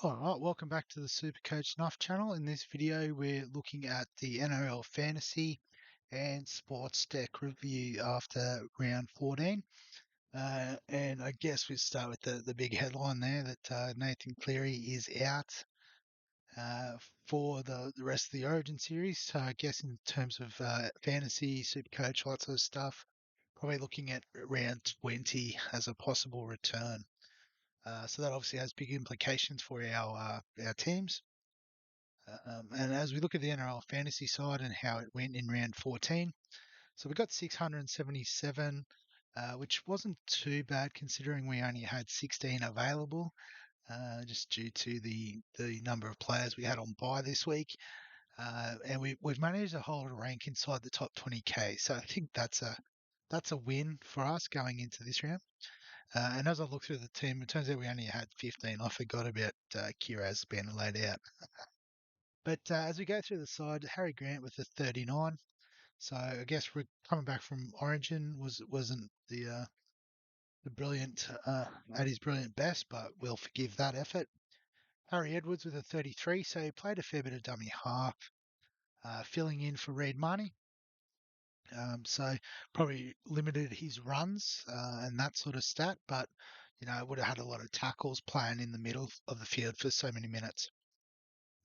All right, welcome back to the Supercoach Nuff channel. In this video, we're looking at the NRL Fantasy and Sportsdeck review after round 14. And I guess we start with the big headline there that Nathan Cleary is out for the rest of the Origin series. So I guess in terms of fantasy, Supercoach, lots of stuff, probably looking at round 20 as a possible return. So that obviously has big implications for our teams. And as we look at the NRL fantasy side and how it went in round 14, so we got 677, which wasn't too bad considering we only had 16 available, just due to the number of players we had on bye this week. And we've managed to hold a rank inside the top 20k, so I think that's a win for us going into this round. And as I look through the team, it turns out we only had 15. I forgot about Kiraz being laid out. But as we go through the side, Harry Grant with a 39. So I guess we're coming back from Origin wasn't the brilliant at his brilliant best, but we'll forgive that effort. Harry Edwards with a 33, so he played a fair bit of dummy half, filling in for Reid Marnie. So probably limited his runs and that sort of stat, but would have had a lot of tackles playing in the middle of the field for so many minutes.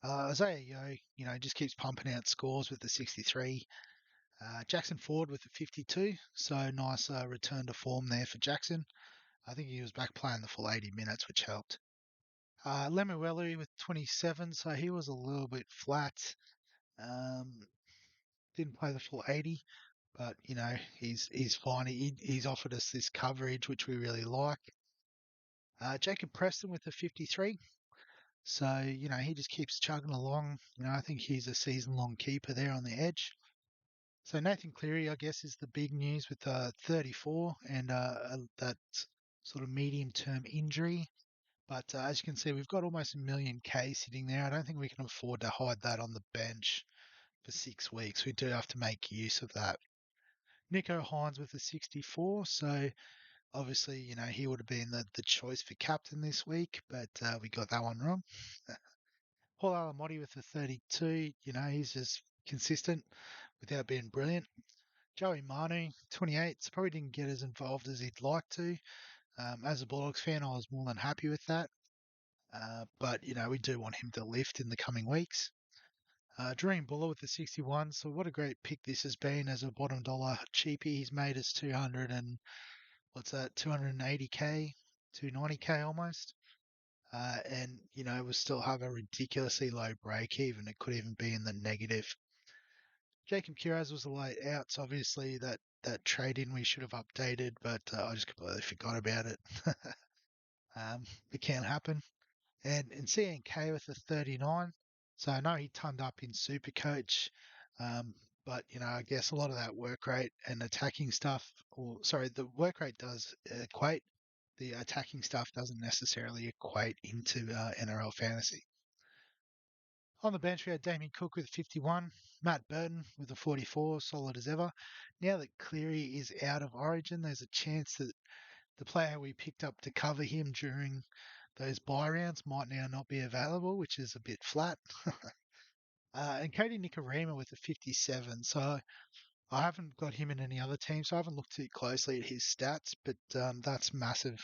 Isaiah Yeo, just keeps pumping out scores with the 63. Jackson Ford with the 52, so nice return to form there for Jackson. I think he was back playing the full 80 minutes, which helped. Lemuelu with 27, so he was a little bit flat. Um, didn't play the full 80, but he's fine. He's offered us this coverage, which we really like. Jacob Preston with the 53. So, he just keeps chugging along. I think he's a season-long keeper there on the edge. So Nathan Cleary, I guess, is the big news with 34 and that sort of medium-term injury. But as you can see, we've got almost a million K sitting there. I don't think we can afford to hide that on the bench for 6 weeks. We do have to make use of that. Nico Hines with the 64. So obviously, he would have been the choice for captain this week, but we got that one wrong. Paul Alamotti with the 32. He's just consistent without being brilliant. Joey Manu, 28, probably didn't get as involved as he'd like to. As a Bulldogs fan, I was more than happy with that. But, we do want him to lift in the coming weeks. Dream Buller with the 61. So what a great pick this has been as a bottom dollar cheapie. He's made us 200 and what's that, 280k, 290k almost. And, we still have a ridiculously low break even. It could even be in the negative. Jacob Kiraz was a late out, so obviously that trade in we should have updated, but I just completely forgot about it. It can happen. And CNK with a 39. So I know he turned up in Supercoach, but I guess a lot of that work rate and attacking stuff, or sorry, the work rate does equate. The attacking stuff doesn't necessarily equate into NRL fantasy. On the bench, we had Damien Cook with 51, Matt Burton with a 44, solid as ever. Now that Cleary is out of Origin, there's a chance that the player we picked up to cover him during those bye rounds might now not be available, which is a bit flat. And Cody Nikorima with a 57. So I haven't got him in any other team, so I haven't looked too closely at his stats, but that's massive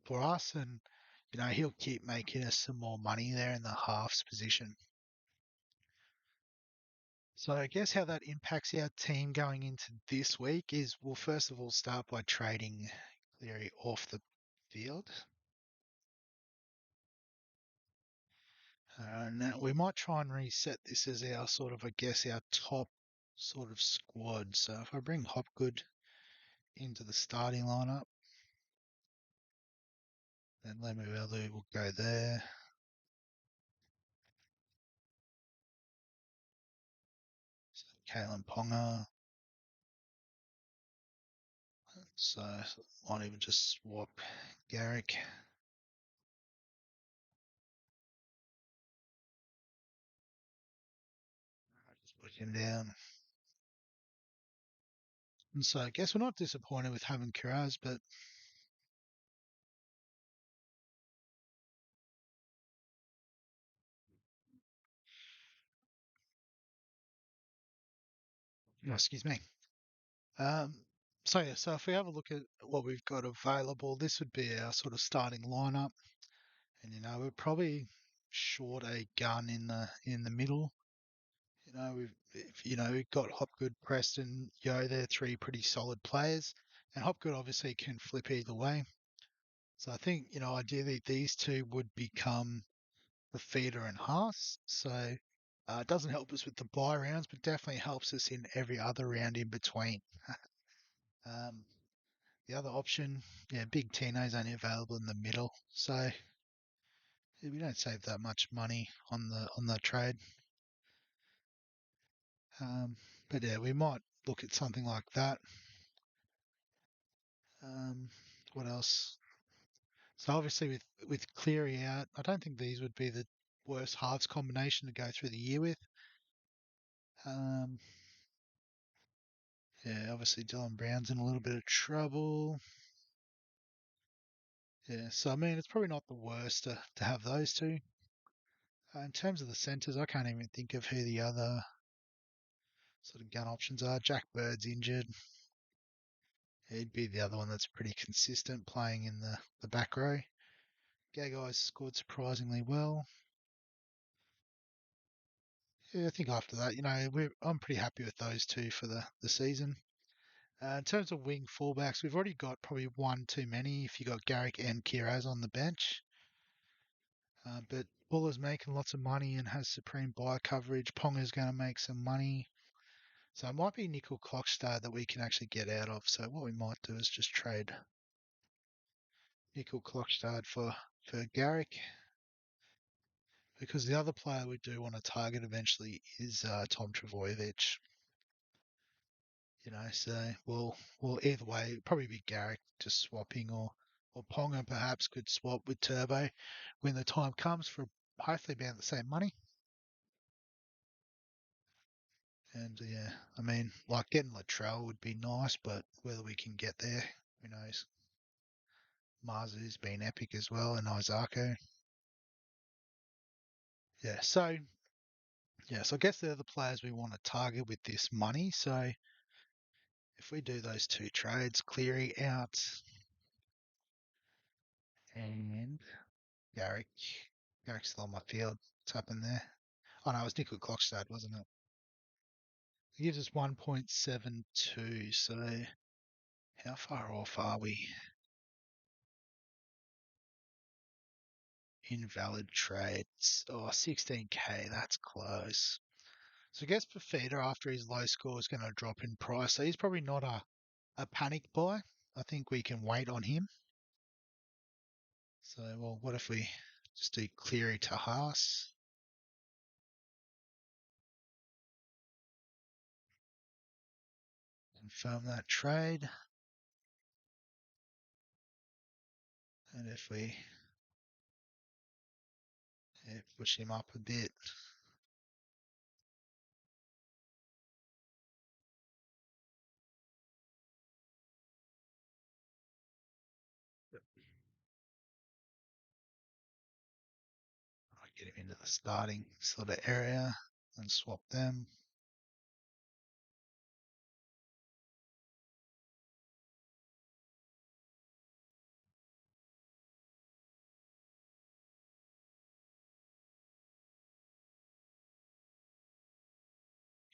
for us. And, he'll keep making us some more money there in the halves position. So I guess how that impacts our team going into this week is we'll first of all start by trading Cleary off the field. Now we might try and reset this as our sort of, I guess, our top sort of squad. So if I bring Hopgood into the starting lineup, then Lemuelu will go there. So Kalen Ponga. So might even just swap Garrick. Just put him down. And so I guess we're not disappointed with having Kiraz, but Oh, excuse me. Um, so if we have a look at what we've got available, this would be our sort of starting lineup, and we're probably short a gun in the middle. We've got Hopgood, Preston, Yo. They're three pretty solid players, and Hopgood obviously can flip either way. So I think ideally these two would become the feeder and Haas. So it doesn't help us with the buy rounds, but definitely helps us in every other round in between. Um, the other option, yeah, Big Tino's only available in the middle, so yeah, we don't save that much money on the trade. Um, but yeah, we might look at something like that. Um, what else? So obviously with Cleary out, I don't think these would be the worst halves combination to go through the year with. Um, yeah, obviously Dylan Brown's in a little bit of trouble. Yeah, so I mean it's probably not the worst to have those two. In terms of the centres, I can't even think of who the other sort of gun options are. Jack Bird's injured. He'd be the other one that's pretty consistent playing in the back row. Gagai's scored surprisingly well. Yeah, I think after that, I'm pretty happy with those two for the season. In terms of wing fullbacks, we've already got probably one too many if you got Garrick and Kiraz on the bench. But Buller's making lots of money and has supreme buy coverage. Ponga's going to make some money. So it might be Nickel Klokstad that we can actually get out of. So what we might do is just trade Nickel Klokstad for Garrick, because the other player we do want to target eventually is Tom Travojevic. So we'll either way it'd probably be Garrick just swapping, or Ponga perhaps could swap with Turbo when the time comes for hopefully about the same money. And yeah, I mean, like getting Latrell would be nice, but whether we can get there, who knows? Marzu's been epic as well, and Isako. Yeah, so I guess they're the players we want to target with this money. So if we do those two trades, Cleary out and Garrick, Garrick's still on my field. What's happened there? Oh no, it was Nickel Klokstad, wasn't it? It gives us 1.72. So how far off are we? Invalid trades. Oh, 16k. That's close. So I guess Fafita, after his low score, is going to drop in price. So he's probably not a panic buy. I think we can wait on him. So, well, what if we just do Cleary to Haas? Confirm that trade. And if we push him up a bit, I get him into the starting sort of area and swap them.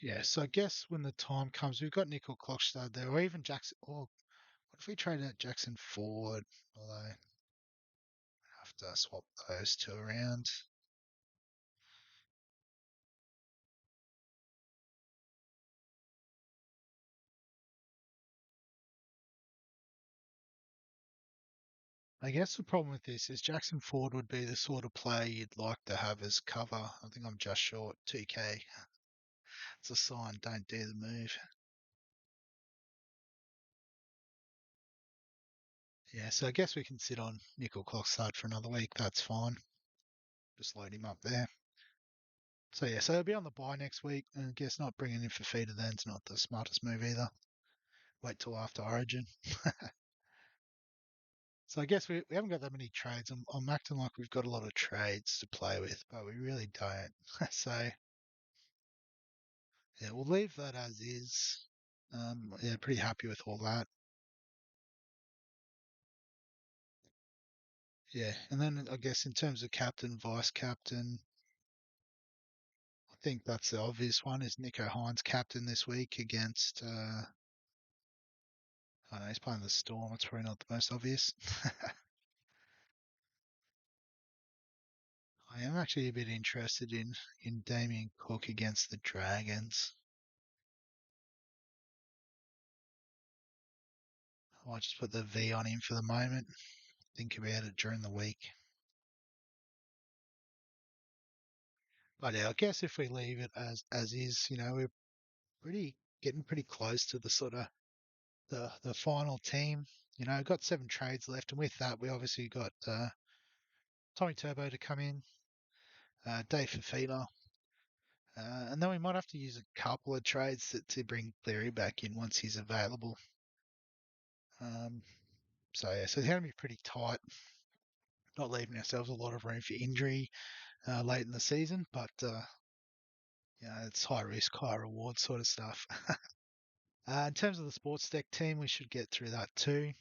Yeah, so I guess when the time comes, we've got Nickel Klokstad there, or even Jackson. Or what if we trade out Jackson forward? Although I have to swap those two around. I guess the problem with this is Jackson Ford would be the sort of player you'd like to have as cover. I think I'm just short 2k. It's a sign, don't dare the move. Yeah, so I guess we can sit on Nickel Klokstad for another week. That's fine. Just load him up there. So yeah, so he'll be on the bye next week. And I guess not bringing in Fafita then's not the smartest move either. Wait till after Origin. So I guess we haven't got that many trades. I'm acting like we've got a lot of trades to play with, but we really don't. So Yeah, we'll leave that as is. Yeah, pretty happy with all that. Yeah, and then I guess in terms of captain, vice captain, I think that's the obvious one. Is Nico Hines captain this week against? I don't know, he's playing the Storm. It's probably not the most obvious. I am actually a bit interested in Damien Cook against the Dragons. I might just put the V on him for the moment. Think about it during the week. But yeah, I guess if we leave it as is, we're pretty getting pretty close to the sort of the final team. Got 7 trades left, and with that, we obviously got Tommy Turbo to come in, Dave Fafita, and then we might have to use a couple of trades to bring Cleary back in once he's available. Um, so yeah, so it's going to be pretty tight. Not leaving ourselves a lot of room for injury late in the season, but it's high risk, high reward sort of stuff. In terms of the Sportsdeck team, we should get through that too.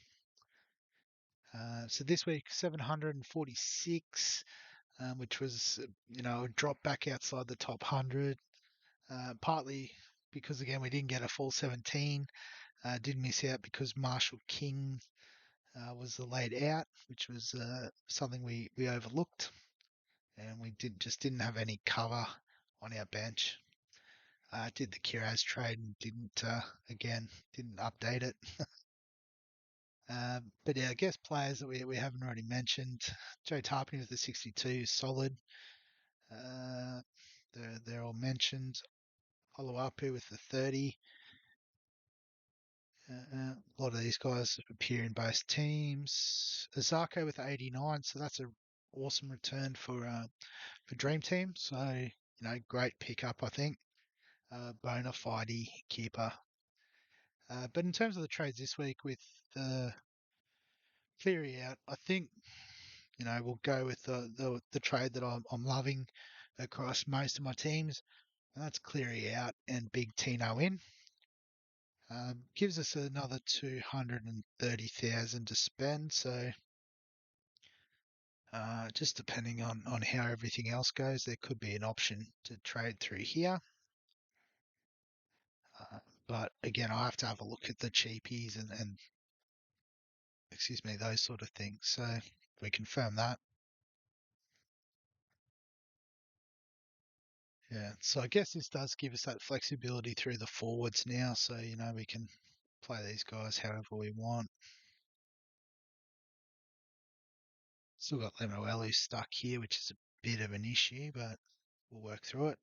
So this week, 746, which was, a drop back outside the top 100, partly because, again, we didn't get a full 17. Did miss out because Marshall King was the laid out, which was something we overlooked, and we didn't have any cover on our bench. Did the Kiraz trade and didn't update it. But yeah, I guess players that we haven't already mentioned. Joe Tarpany with the 62, solid. Uh, they're all mentioned. Oluwapu with the 30. A lot of these guys appear in both teams. Azako with 89, so that's a awesome return for Dream Team. So great pickup, I think. Bona fide keeper. But in terms of the trades this week with Cleary out, I think we'll go with the trade that I'm loving across most of my teams, and that's Cleary out and Big Tino in. Gives us another 230,000 to spend. So just depending on how everything else goes, there could be an option to trade through here. But again, I have to have a look at the cheapies and excuse me, those sort of things. So we confirm that. Yeah. So I guess this does give us that flexibility through the forwards now. So, we can play these guys however we want. Still got Lemuelu stuck here, which is a bit of an issue, but we'll work through it.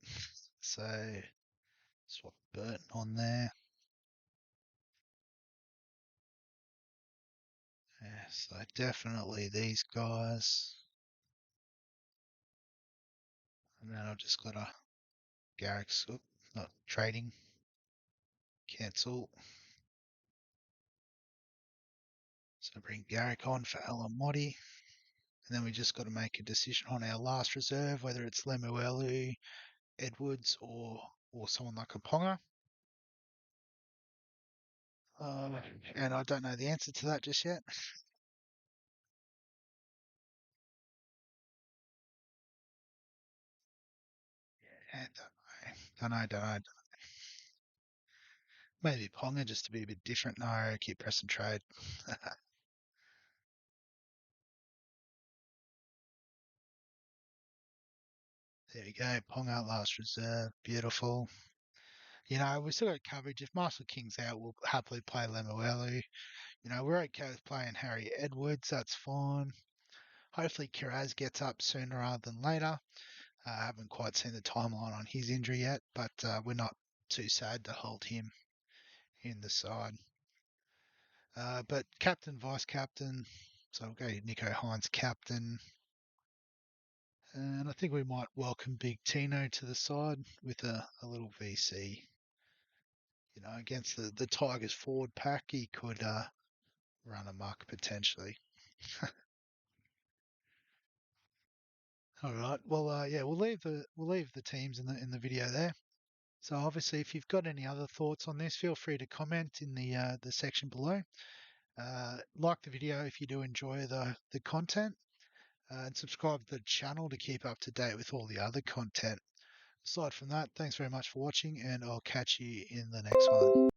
So swap Burton on there. Yeah, so definitely these guys. And then I've just got a Garrick's not trading. Cancel. So bring Garrick on for Alamotti. And then we just got to make a decision on our last reserve, whether it's Lemuelu, Edwards, or someone like a Ponga. Uh, and I don't know the answer to that just yet. Yeah, don't know. Maybe Ponga just to be a bit different. No, keep pressing trade. There we go. Ponga last reserve. Beautiful. We still got coverage. If Marshall King's out, we'll happily play Lemuelu. We're okay with playing Harry Edwards. That's fine. Hopefully Kiraz gets up sooner rather than later. I haven't quite seen the timeline on his injury yet, but we're not too sad to hold him in the side. But captain, vice captain, so we'll go Nico Hines captain. And I think we might welcome Big Tino to the side with a little VC. Against the Tigers forward pack, he could run amok potentially. All right. Well, yeah, we'll leave the teams in the video there. So obviously, if you've got any other thoughts on this, feel free to comment in the section below. Like the video if you do enjoy the content, and subscribe to the channel to keep up to date with all the other content. Aside from that, thanks very much for watching, and I'll catch you in the next one.